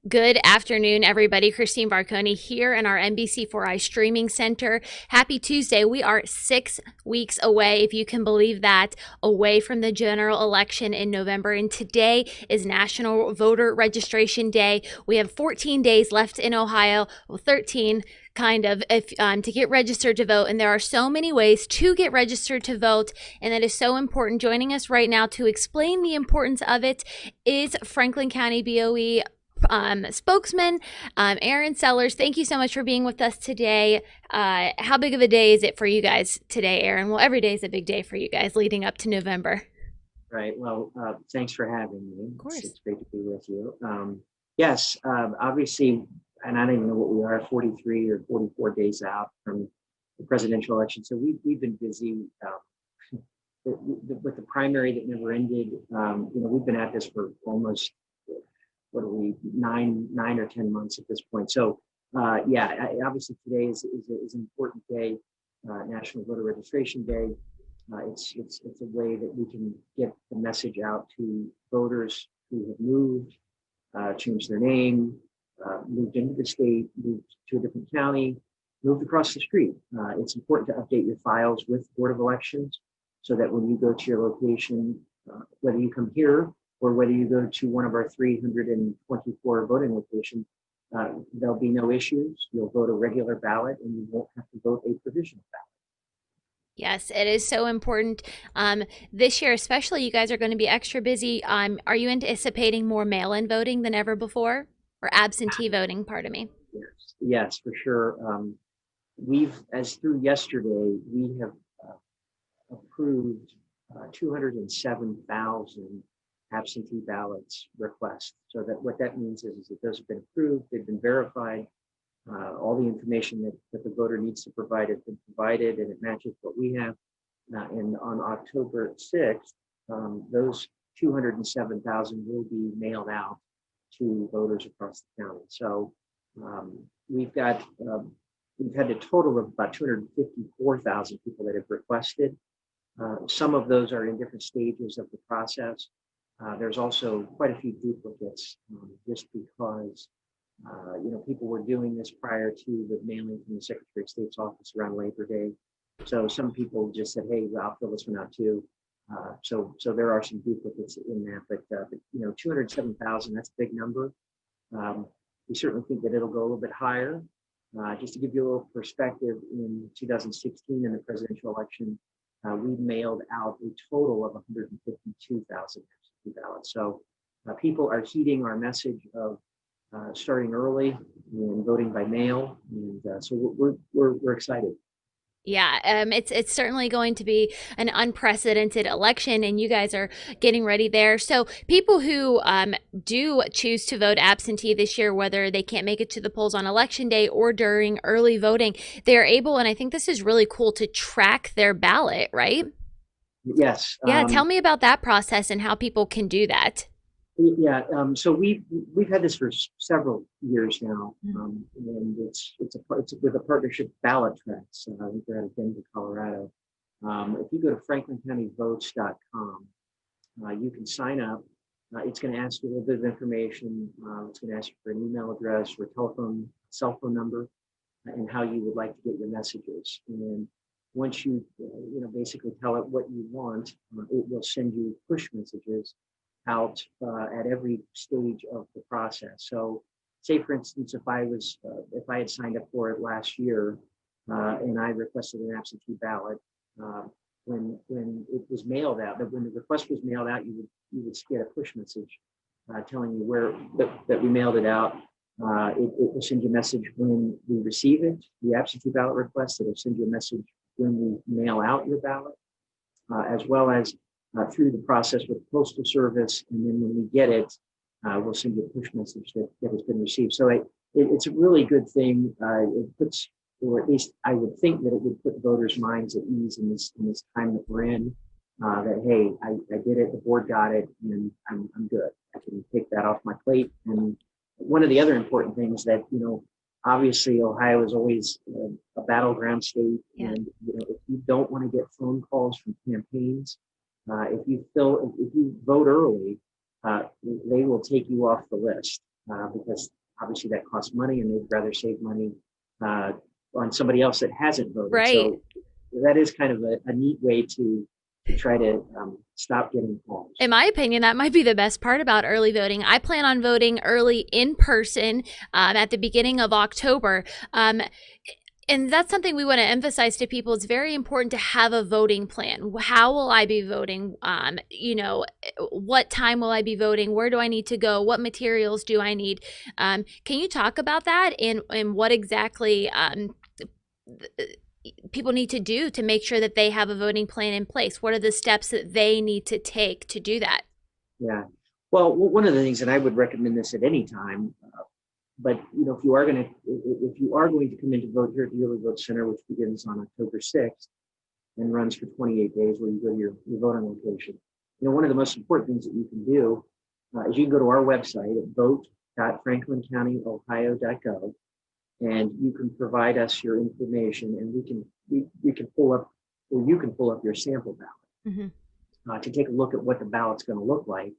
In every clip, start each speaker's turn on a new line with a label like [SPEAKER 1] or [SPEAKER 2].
[SPEAKER 1] Good afternoon, everybody. Christine Barconi here in our NBC4i streaming center. Happy Tuesday. We are 6 weeks away, if you can believe that, away from the general election in November. And today is National Voter Registration Day. We have 14 days left in Ohio, well, 13 kind of, if to get registered to vote. And there are so many ways to get registered to vote, and that is so important. Joining us right now to explain the importance of it is Franklin County BOE spokesman, Aaron Sellers. Thank you so much for being with us today. How big of a day is it for you guys today, Aaron? Well, every day is a big day for you guys leading up to November.
[SPEAKER 2] Right. Well, thanks for having me.
[SPEAKER 1] Of
[SPEAKER 2] It's,
[SPEAKER 1] course.
[SPEAKER 2] it's great to be with you. Yes, obviously, and I don't even know what we are, 43 or 44 days out from the presidential election. So we've been busy with the primary that never ended. We've been at this for almost, what are we, nine or 10 months at this point. So obviously today is an important day, National Voter Registration Day. It's a way that we can get the message out to voters who have moved, changed their name, moved into the state, moved to a different county, moved across the street. It's important to update your files with Board of Elections so that when you go to your location, whether you come here or whether you go to one of our 324 voting locations, there'll be no issues. You'll vote a regular ballot and you won't have to vote a provisional ballot.
[SPEAKER 1] Yes, it is so important. This year, especially, you guys are going to be extra busy. Are you anticipating more mail-in voting than ever before, or absentee voting? Pardon me.
[SPEAKER 2] Yes, for sure. As through yesterday, we have approved 207,000 absentee ballots requests. So that what that means is that those have been approved, they've been verified, all the information that the voter needs to provide has been provided, and it matches what we have. And on October 6th, those 207,000 will be mailed out to voters across the county. So we've got we've had a total of about 254,000 people that have requested. Some of those are in different stages of the process. There's also quite a few duplicates, just because people were doing this prior to the mailing from the Secretary of State's office around Labor Day. So some people just said, "Hey, well, I'll fill this one out too." So there are some duplicates in that, but 207,000, that's a big number. We certainly think that it'll go a little bit higher. Just to give you a little perspective, in 2016, in the presidential election, we mailed out a total of 152,000 ballots. So people are heeding our message of starting early and voting by mail, and so we're excited.
[SPEAKER 1] Yeah, it's certainly going to be an unprecedented election, and you guys are getting ready there. So people who do choose to vote absentee this year, whether they can't make it to the polls on election day or during early voting, they're able, and I think this is really cool, to track their ballot, right?
[SPEAKER 2] Yes.
[SPEAKER 1] Yeah, tell me about that process and how people can do that.
[SPEAKER 2] So we've had this for several years now, and it's with a partnership, Ballot Tracks. I think they're out of Denver, Colorado. If you go to franklincountyvotes.com, you can sign up. It's going to ask you a little bit of information. It's going to ask you for an email address or a telephone, cell phone number, and how you would like to get your messages. And once you basically tell it what you want, it will send you push messages out at every stage of the process. So, say for instance, if I had signed up for it last year, and I requested an absentee ballot, when it was mailed out, when the request was mailed out, you would get a push message telling you where that we mailed it out. It will send you a message when we receive it, the absentee ballot request. It'll send you a message when we mail out your ballot, as well as through the process with the Postal Service. And then when we get it, we'll send you a push message that has been received. So it's a really good thing. It puts, or at least I would think that it would put voters' minds at ease in this time that we're in. That, hey, I did it, the board got it, and I'm good. I can take that off my plate. And one of the other important things that, obviously Ohio is always a battleground state.
[SPEAKER 1] Yeah.
[SPEAKER 2] And if you don't want to get phone calls from campaigns, if you vote early, they will take you off the list. because obviously that costs money and they'd rather save money uh, on somebody else that hasn't voted.
[SPEAKER 1] Right.
[SPEAKER 2] So that is kind of a neat way to try to stop getting calls.
[SPEAKER 1] In my opinion, that might be the best part about early voting. I plan on voting early in person at the beginning of October. And that's something we want to emphasize to people. It's very important to have a voting plan. How will I be voting? What time will I be voting? Where do I need to go? What materials do I need? Can you talk about that and what exactly people need to do to make sure that they have a voting plan in place? What are the steps that they need to take to do that?
[SPEAKER 2] Yeah. Well, one of the things, and I would recommend this at any time, but if you are going to come in to vote here at the Early Vote Center, which begins on October 6th and runs for 28 days, where you go to your voting location, one of the most important things that you can do is you can go to our website at vote.franklincountyohio.gov, and you can provide us your information, and we can pull up, or you can pull up your sample ballot to take a look at what the ballot's going to look like.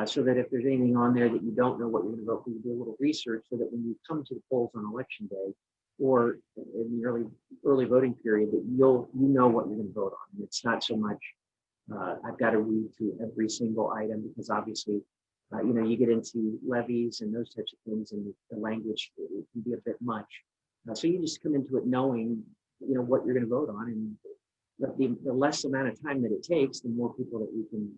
[SPEAKER 2] So that if there's anything on there that you don't know what you're going to vote for, you do a little research so that when you come to the polls on election day or in the early voting period, that you know what you're going to vote on. And it's not so much I've got to read through every single item, because obviously you get into levies and those types of things, and the language it can be a bit much. So you just come into it knowing what you're going to vote on, and the less amount of time that it takes, the more people that we can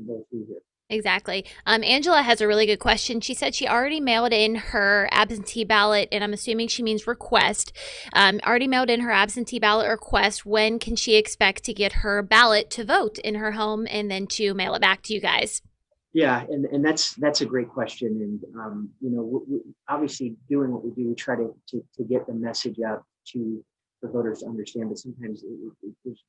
[SPEAKER 2] vote through here.
[SPEAKER 1] Exactly. Angela has a really good question. She said she already mailed in her absentee ballot, and I'm assuming she means request. Already mailed in her absentee ballot request. When can she expect to get her ballot to vote in her home and then to mail it back to you guys?
[SPEAKER 2] Yeah, and that's a great question. And we obviously doing what we do, we try to get the message out to the voters to understand. But sometimes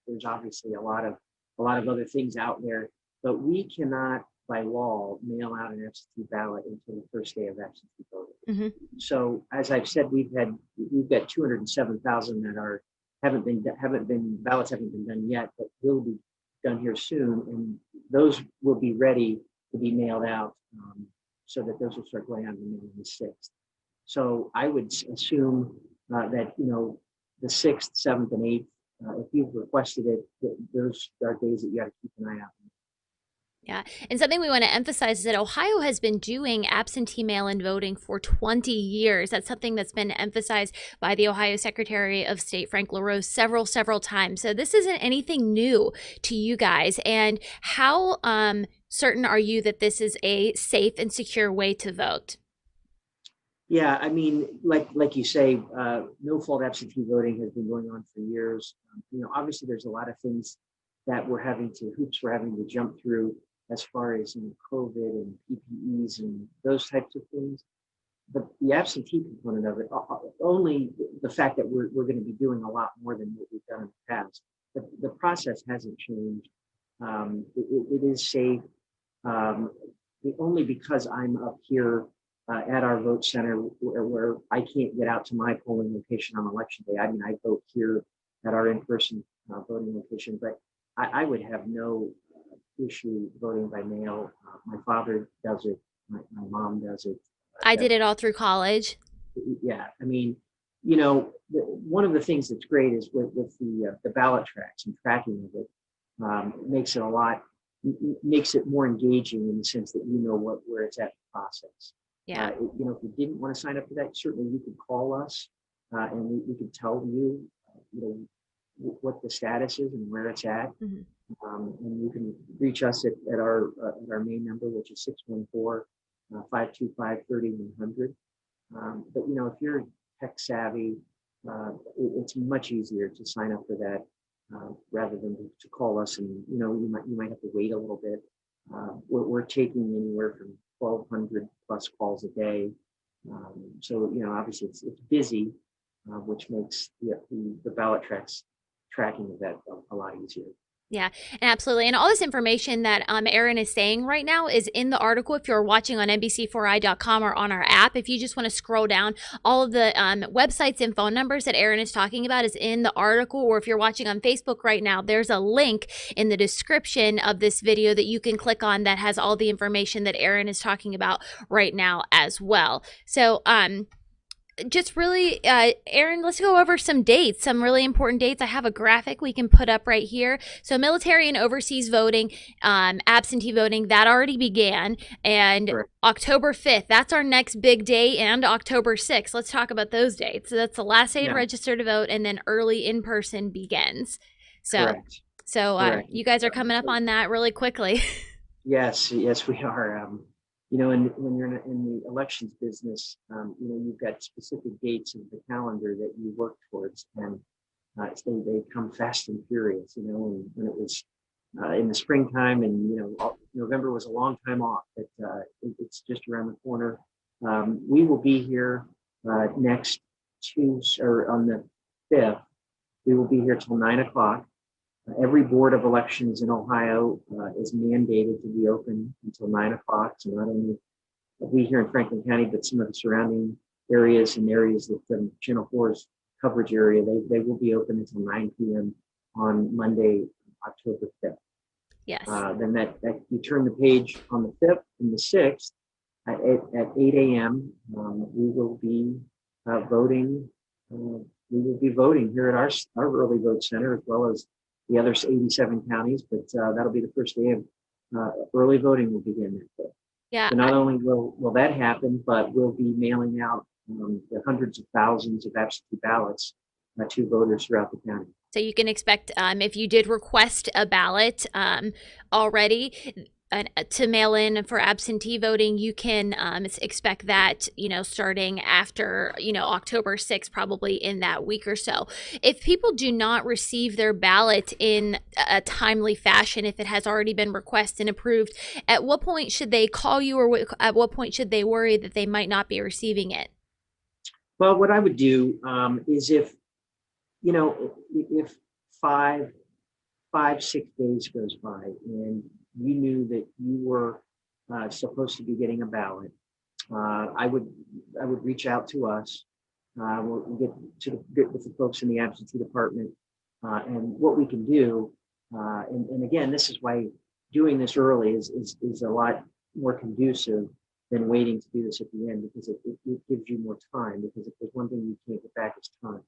[SPEAKER 2] there's obviously a lot of other things out there, but we cannot by law mail out an absentee ballot until the first day of absentee voting. So as I've said, we've got 207,000 that ballots haven't been done yet, but will be done here soon, and those will be ready to be mailed out, so that those will start going out in the mail on the 6th. So I would assume that the 6th, 7th, and 8th, if you've requested it, those are days that you got to keep an eye out.
[SPEAKER 1] Yeah. And something we want to emphasize is that Ohio has been doing absentee mail-in voting for 20 years. That's something that's been emphasized by the Ohio Secretary of State, Frank LaRose, several times. So this isn't anything new to you guys. And how certain are you that this is a safe and secure way to vote?
[SPEAKER 2] Yeah, I mean, like you say, no-fault absentee voting has been going on for years. Obviously there's a lot of things that hoops we're having to jump through as far as COVID and PPEs and those types of things. But the absentee component of it, only the fact that we're going to be doing a lot more than what we've done in the past. The process hasn't changed. It is safe. Only because I'm up here at our vote center where I can't get out to my polling location on election day. I mean, I vote here at our in-person voting location, but I would have no issue voting by mail. My father does it. My mom does it.
[SPEAKER 1] I did it all through college.
[SPEAKER 2] Yeah, I mean, one of the things that's great is with the ballot tracks and tracking of it, makes it more engaging in the sense that where it's at in the process.
[SPEAKER 1] Yeah.
[SPEAKER 2] If you didn't want to sign up for that, certainly you could call us, and we could tell you, what the status is and where it's at. And you can reach us at our main number, which is 614-525-3100. But if you're tech savvy, it's much easier to sign up for that rather than to call us, and you might have to wait a little bit. We're taking anywhere from 1,200 plus calls a day, so obviously it's busy, which makes the ballot tracking of that a lot easier.
[SPEAKER 1] Yeah, absolutely. And all this information that Erin is saying right now is in the article. If you're watching on NBC4i.com or on our app, if you just want to scroll down, all of the websites and phone numbers that Erin is talking about is in the article. Or if you're watching on Facebook right now, there's a link in the description of this video that you can click on that has all the information that Erin is talking about right now as well. So, just really, Erin, let's go over some dates, some really important dates. I have a graphic we can put up right here. So military and overseas voting, absentee voting, that already began. And
[SPEAKER 2] Correct.
[SPEAKER 1] October 5th, that's our next big day, and October 6th. Let's talk about those dates. So that's the last day to
[SPEAKER 2] Yeah,
[SPEAKER 1] register to vote, and then early in-person begins. So,
[SPEAKER 2] correct.
[SPEAKER 1] so
[SPEAKER 2] Correct.
[SPEAKER 1] you guys are coming up
[SPEAKER 2] So,
[SPEAKER 1] on that really quickly.
[SPEAKER 2] yes, yes, we are. When you're in the elections business, you've got specific dates of the calendar that you work towards, and they come fast and furious. And when it was in the springtime, and November was a long time off, but it's just around the corner. We will be here next Tuesday, or on the 5th. We will be here till 9 o'clock. Every board of elections in Ohio is mandated to be open until 9 o'clock. So not only we here in Franklin County, but some of the surrounding areas and areas that Channel 4's coverage area, they will be open until 9 p.m. on Monday, October 5th.
[SPEAKER 1] Yes.
[SPEAKER 2] Then that you turn the page on the 5th and the 6th at 8 a.m. We will be voting. We will be voting here at our early vote center, as well as the other 87 counties, but that'll be the first day of early voting will begin that day.
[SPEAKER 1] Yeah.
[SPEAKER 2] So not only will that happen, but we'll be mailing out the hundreds of thousands of absentee ballots to voters throughout the county.
[SPEAKER 1] So you can expect, if you did request a ballot already to mail in for absentee voting, you can expect that, starting after, October 6th, probably in that week or so. If people do not receive their ballot in a timely fashion, if it has already been requested and approved, at what point should they call you, or at what point should they worry that they might not be receiving it?
[SPEAKER 2] Well, what I would do is if 6 days goes by and you knew that you were supposed to be getting a ballot, I would reach out to us. We'll get with the folks in the absentee department, and what we can do. And again, this is why doing this early is a lot more conducive than waiting to do this at the end, because it gives you more time. Because if there's one thing you can't get back, it's time.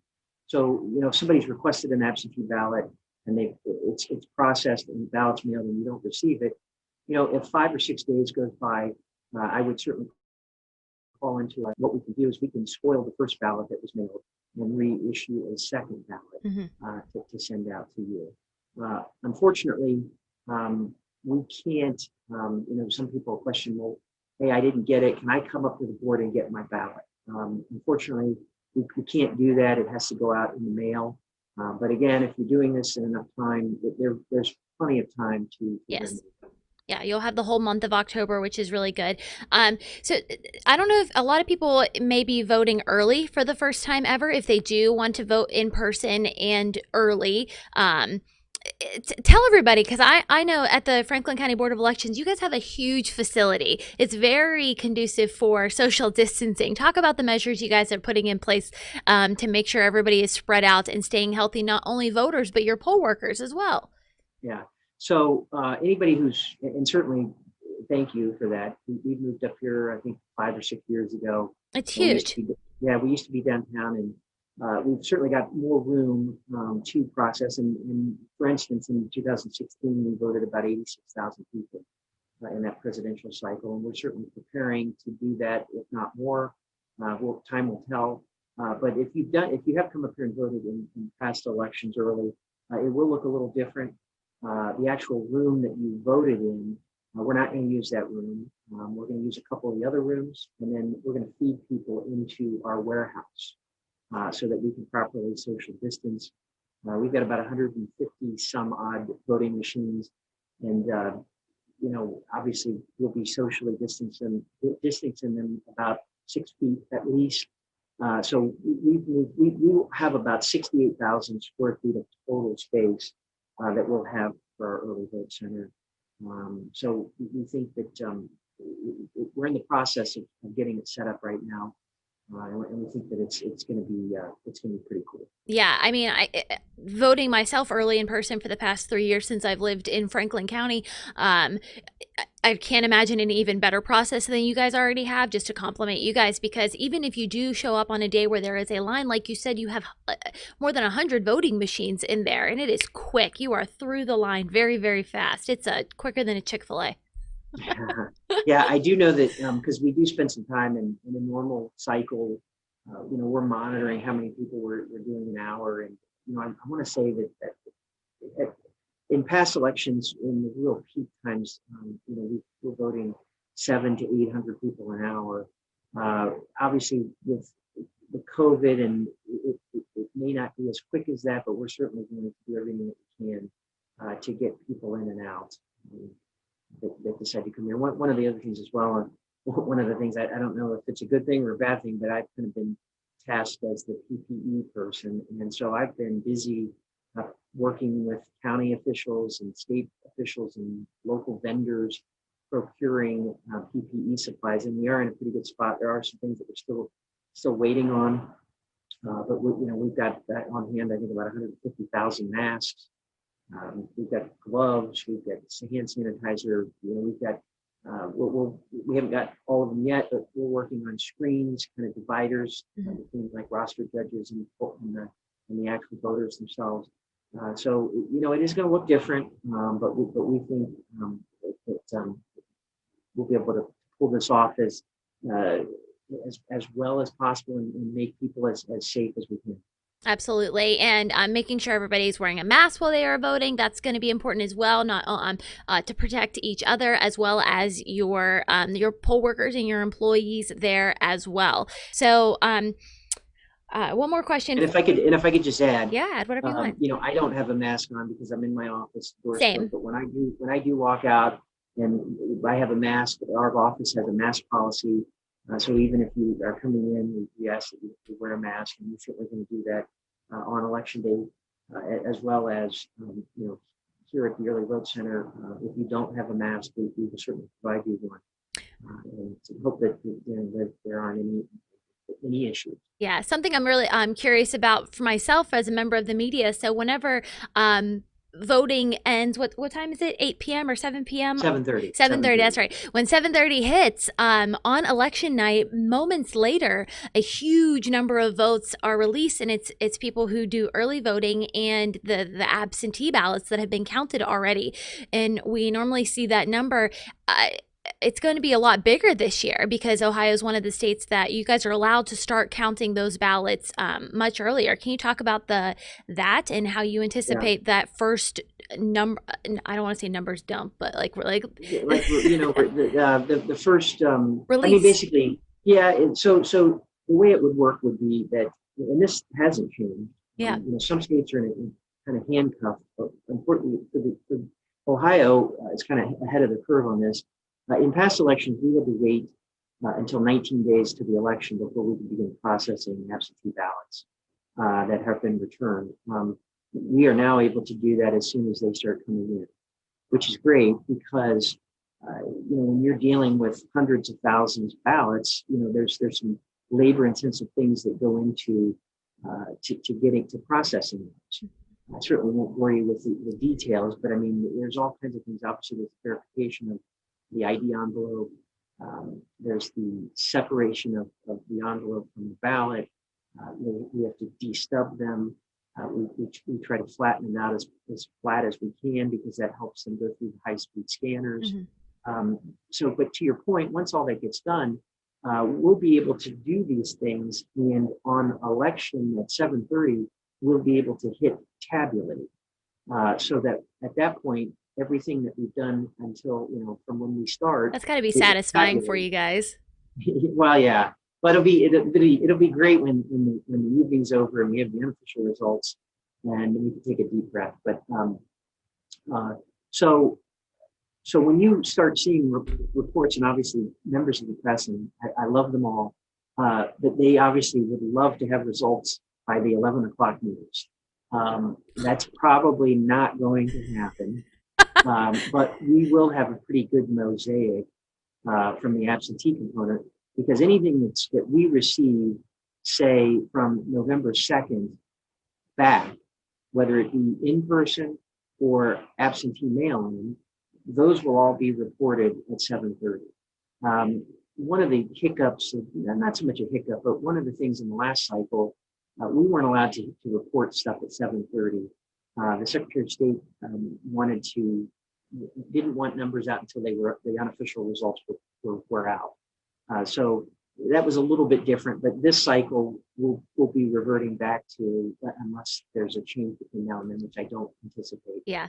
[SPEAKER 2] So if somebody's requested an absentee ballot and it's processed and the ballot's mailed and you don't receive it, if 5 or 6 days goes by, I would certainly call into what we can do is we can spoil the first ballot that was mailed and reissue a second ballot to send out to you. Unfortunately, we can't. Some people question, well, hey, I didn't get it. Can I come up to the board and get my ballot? Unfortunately, we can't do that. It has to go out in the mail. But again, if you're doing this in enough time, there's plenty of time to.
[SPEAKER 1] Yes. Yeah, you'll have the whole month of October, which is really good. So I don't know if a lot of people may be voting early for the first time ever. If they do want to vote in person and early, tell everybody, because I know at the Franklin County Board of Elections, you guys have a huge facility. It's very conducive for social distancing. Talk about the measures you guys are putting in place to make sure everybody is spread out and staying healthy, not only voters, but your poll workers as well.
[SPEAKER 2] Yeah. So anybody and certainly thank you for that. We moved up here, I think 5 or 6 years ago.
[SPEAKER 1] It's huge.
[SPEAKER 2] We used to be downtown, and we've certainly got more room to process. And for instance, in 2016, we voted about 86,000 people in that presidential cycle. And we're certainly preparing to do that, if not more. Time will tell. But if you have come up here and voted in past elections early, it will look a little different. The actual room that you voted in, we're not going to use that room. We're going to use a couple of the other rooms, and then we're going to feed people into our warehouse so that we can properly social distance. We've got about 150 some odd voting machines, and obviously we'll be socially distancing them about 6 feet at least. So we will have about 68,000 square feet of total space that we'll have for our early vote center. So we think that we're in the process of getting it set up right now. And we think that it's going to be pretty cool.
[SPEAKER 1] Yeah, I mean, voting myself early in person for the past 3 years since I've lived in Franklin County. Um, I can't imagine an even better process than you guys already have, just to compliment you guys, because even if you do show up on a day where there is a line, like you said, you have more than 100 voting machines in there, and it is quick. You are through the line very, very fast. It's quicker than a Chick-fil-A.
[SPEAKER 2] Yeah, I do know that because we do spend some time in a normal cycle. We're monitoring how many people we're doing an hour, and I want to say that in past elections, in the real peak times, we're voting 700 to 800 people an hour. Obviously, with the COVID, and it may not be as quick as that, but we're certainly going to do everything that we can to get people in and out. That decide to come here. One of the other things as well, one of the things I don't know if it's a good thing or a bad thing, but I've kind of been tasked as the PPE person. And so I've been busy working with county officials and state officials and local vendors procuring PPE supplies. And we are in a pretty good spot. There are some things that we're still waiting on, but we've got that on hand. I think about 150,000 masks. We've got gloves, we've got hand sanitizer, we've got, we haven't got all of them yet, but we're working on screens, kind of dividers, between like roster judges and the actual voters themselves. So, it is going to look different, but we think that we'll be able to pull this off as well as possible and make people as safe as we can.
[SPEAKER 1] Absolutely. And making sure everybody's wearing a mask while they are voting. That's going to be important as well, not to protect each other, as well as your poll workers and your employees there as well. So one more question.
[SPEAKER 2] And if I could just add.
[SPEAKER 1] Yeah, add whatever you want.
[SPEAKER 2] I don't have a mask on because I'm in my office.
[SPEAKER 1] Same.
[SPEAKER 2] But when I do walk out and I have a mask, our office has a mask policy. So even if you are coming in, we ask that you wear a mask, and we're certainly going to do that on election day, as well as here at the Early Vote Center. If you don't have a mask, we will certainly provide you one. And to hope that, that there aren't any issues.
[SPEAKER 1] Yeah, something I'm really curious about for myself as a member of the media. So whenever voting ends, what time is it? 8 p.m. or 7 p.m.?
[SPEAKER 2] 7:30.
[SPEAKER 1] 7:30, that's right. When 7:30 hits, on election night, moments later, a huge number of votes are released, and it's people who do early voting and the absentee ballots that have been counted already. And we normally see that number. It's going to be a lot bigger this year because Ohio is one of the states that you guys are allowed to start counting those ballots much earlier. Can you talk about that and how you anticipate that first number? I don't want to say numbers dump, but
[SPEAKER 2] the first
[SPEAKER 1] release.
[SPEAKER 2] I mean, basically, yeah. So the way it would work would be that, and this hasn't changed.
[SPEAKER 1] Yeah.
[SPEAKER 2] Some states are in kind of handcuffed, but unfortunately for Ohio is kind of ahead of the curve on this. In past elections, we had to wait until 19 days to the election before we could begin processing absentee ballots that have been returned. We are now able to do that as soon as they start coming in, which is great because when you're dealing with hundreds of thousands of ballots, there's some labor-intensive things that go into to getting to processing those. I certainly won't worry with the details, but I mean, there's all kinds of things. Obviously, there's verification of the ID envelope. There's the separation of the envelope from the ballot. We have to de-stub them. We try to flatten them out as flat as we can because that helps them go through the high-speed scanners. But to your point, once all that gets done, we'll be able to do these things, and on election at 7:30, we'll be able to hit tabulate, so that at that point, everything that we've done until, from when we start.
[SPEAKER 1] That's got to be satisfying for you guys.
[SPEAKER 2] Well, yeah, but it'll be great when the evening's over and we have the unofficial results and we can take a deep breath. But so when you start seeing reports, and obviously members of the press, and I love them all, but they obviously would love to have results by the 11 o'clock news. That's probably not going to happen. But we will have a pretty good mosaic from the absentee component, because anything that we receive, say from November 2nd back, whether it be in person or absentee mailing, those will all be reported at 7:30. One of the hiccups, not so much a hiccup, but one of the things in the last cycle, we weren't allowed to report stuff at 7:30. The Secretary of State didn't want numbers out until the unofficial results were out. So that was a little bit different, but this cycle will be reverting back to, unless there's a change between now and then, which I don't anticipate.
[SPEAKER 1] Yeah.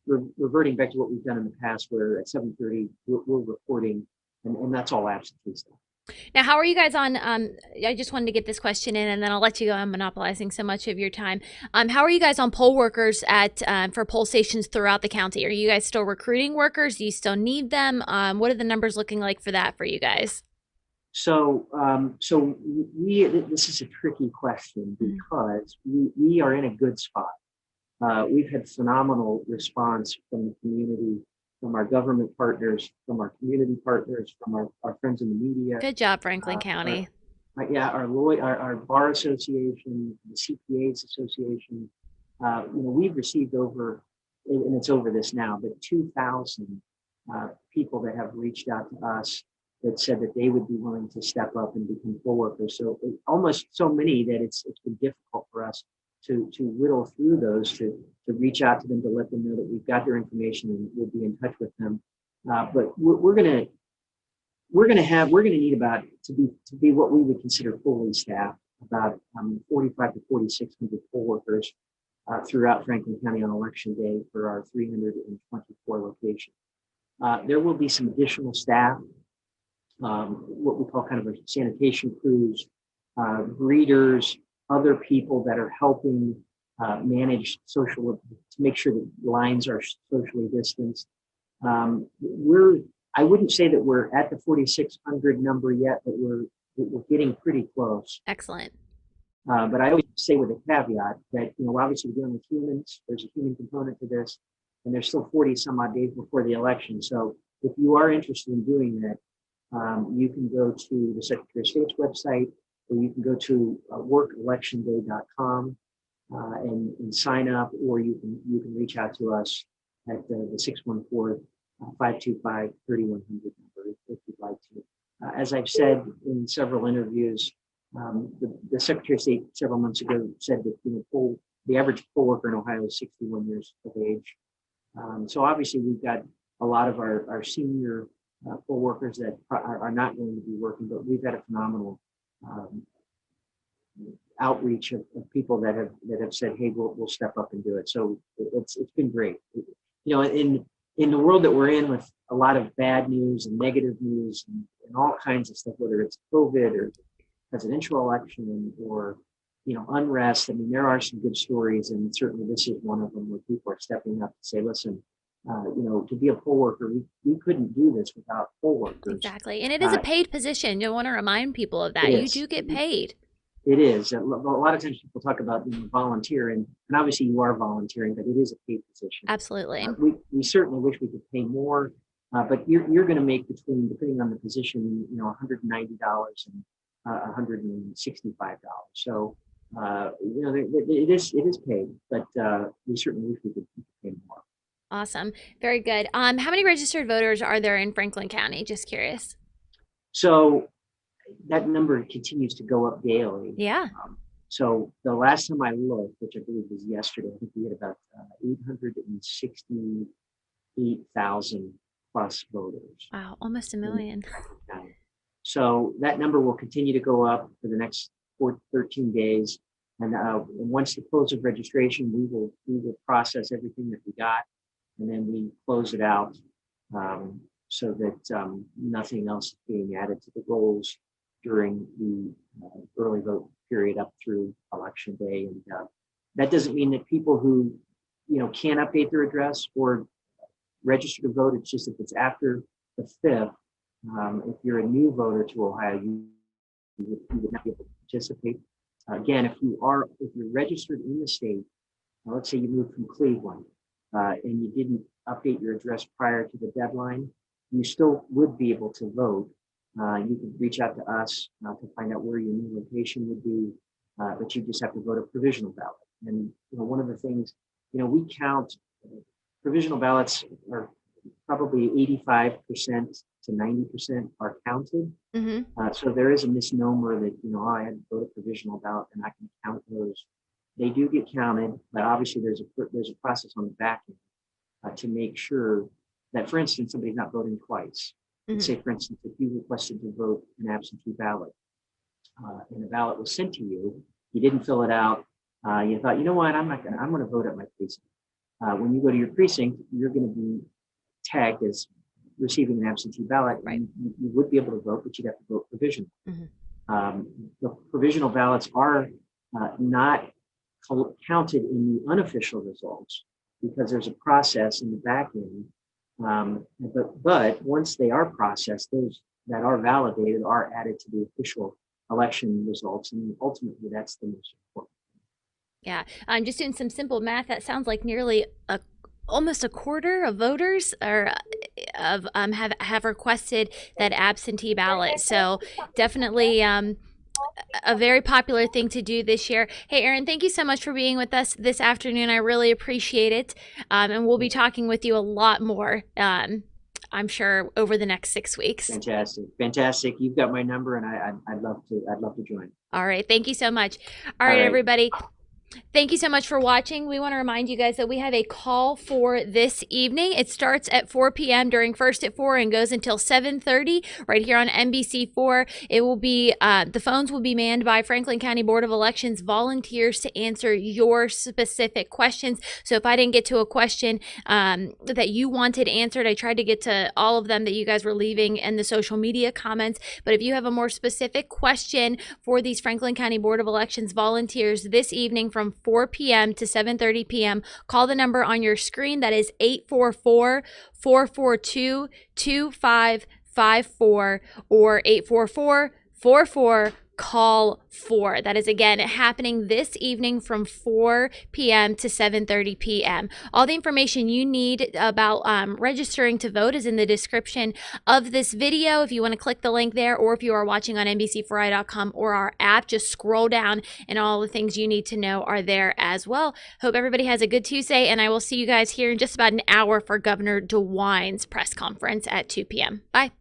[SPEAKER 2] We're reverting back to what we've done in the past, where at 7:30 we're reporting, and that's all absentee stuff.
[SPEAKER 1] Now, how are you guys on? I just wanted to get this question in, and then I'll let you go. I'm monopolizing so much of your time. How are you guys on poll workers for poll stations throughout the county? Are you guys still recruiting workers? Do you still need them? What are the numbers looking like for that for you guys?
[SPEAKER 2] So, this is a tricky question, because we are in a good spot. We've had phenomenal response from the community, from our government partners, from our community partners, from our friends in the media.
[SPEAKER 1] Good job, Franklin County.
[SPEAKER 2] Our bar association, the CPAs Association. We've received over, and it's over this now, but 2,000 people that have reached out to us that said that they would be willing to step up and become poll workers. So almost so many that it's been difficult for us to whittle through those, to reach out to them, to let them know that we've got their information and we'll be in touch with them. But we're gonna need about, to be what we would consider fully staffed, about 45 to 4,600 poll workers throughout Franklin County on election day for our 324 locations. There will be some additional staff, what we call kind of a sanitation crews, greeters, other people that are helping manage to make sure that lines are socially distanced. I wouldn't say that we're at the 4,600 number yet, but we're getting pretty close.
[SPEAKER 1] Excellent.
[SPEAKER 2] But I always say with a caveat that, obviously we're dealing with humans. There's a human component to this, and there's still 40 some odd days before the election. So if you are interested in doing that, you can go to the Secretary of State's website, or you can go to workelectionday.com and sign up, or you can reach out to us at the 614-525-3100 number if you'd like to. As I've said in several interviews, the Secretary of State several months ago said that the average poll worker in Ohio is 61 years of age. So obviously we've got a lot of our senior poll workers that are not going to be working, but we've had a phenomenal outreach of people that have said, hey, we'll step up and do it. So it's been great. In the world that we're in, with a lot of bad news and negative news and all kinds of stuff, whether it's COVID or presidential election or unrest, I mean, there are some good stories, and certainly this is one of them, where people are stepping up to say, listen, to be a poll worker, we couldn't do this without poll workers.
[SPEAKER 1] Exactly. And it is a paid position. You want to remind people of that. You do get paid.
[SPEAKER 2] It is. A lot of times people talk about volunteer, and obviously you are volunteering, but it is a paid position.
[SPEAKER 1] Absolutely.
[SPEAKER 2] We certainly wish we could pay more, but you're going to make between, depending on the position, $190 and $165. So it is paid, but we certainly wish we could pay more.
[SPEAKER 1] Awesome. Very good. How many registered voters are there in Franklin County? Just curious.
[SPEAKER 2] So that number continues to go up daily.
[SPEAKER 1] Yeah.
[SPEAKER 2] So the last time I looked, which I believe was yesterday, I think we had about 868,000 plus voters.
[SPEAKER 1] Wow, almost a million.
[SPEAKER 2] So that number will continue to go up for the next 13 days. And once the close of registration, we will process everything that we got, and then we close it out so that nothing else is being added to the rolls during the early vote period up through election day. And that doesn't mean that people who can't update their address or register to vote, it's just if it's after the 5th, if you're a new voter to Ohio, you would not be able to participate. Again, if you're registered in the state, let's say you moved from Cleveland, and you didn't update your address prior to the deadline, you still would be able to vote. You could reach out to us to find out where your new location would be, but you just have to vote a provisional ballot. And one of the things, we count provisional ballots are probably 85% to 90% are counted. So there is a misnomer that, I had to vote a provisional ballot and I can count those. They do get counted, but obviously there's a process on the back end to make sure that, for instance, somebody's not voting twice. Let's say, for instance, if you requested to vote an absentee ballot and a ballot was sent to you, you didn't fill it out. You thought, you know what, I'm going to vote at my precinct. When you go to your precinct, you're going to be tagged as receiving an absentee ballot.
[SPEAKER 1] Right.
[SPEAKER 2] You would be able to vote, but you'd have to vote provisional. The provisional ballots are not counted in the unofficial results because there's a process in the back end. But once they are processed, those that are validated are added to the official election results, and ultimately that's the most important.
[SPEAKER 1] Yeah, I'm just doing some simple math. That sounds like nearly almost a quarter of voters have requested that absentee ballot. So definitely a very popular thing to do this year. Hey, Aaron, thank you so much for being with us this afternoon. I really appreciate it. And we'll be talking with you a lot more, I'm sure, over the next 6 weeks.
[SPEAKER 2] Fantastic. You've got my number, and I'd love to join.
[SPEAKER 1] All right. Thank you so much. All right, everybody. Thank you so much for watching. We want to remind you guys that we have a call for this evening. It starts at 4 p.m. during First at 4 and goes until 7:30 right here on NBC4. It will be, the phones will be manned by Franklin County Board of Elections volunteers to answer your specific questions. So if I didn't get to a question that you wanted answered, I tried to get to all of them that you guys were leaving in the social media comments. But if you have a more specific question for these Franklin County Board of Elections volunteers this evening from 4 p.m. to 7:30 p.m. Call the number on your screen. That is 844-442-2554 or 844-44 call 4. That is again happening this evening from 4 p.m. to 7:30 p.m. All the information you need about registering to vote is in the description of this video. If you want to click the link there, or if you are watching on NBC4i.com or our app, just scroll down and all the things you need to know are there as well. Hope everybody has a good Tuesday, and I will see you guys here in just about an hour for Governor DeWine's press conference at 2 p.m. Bye.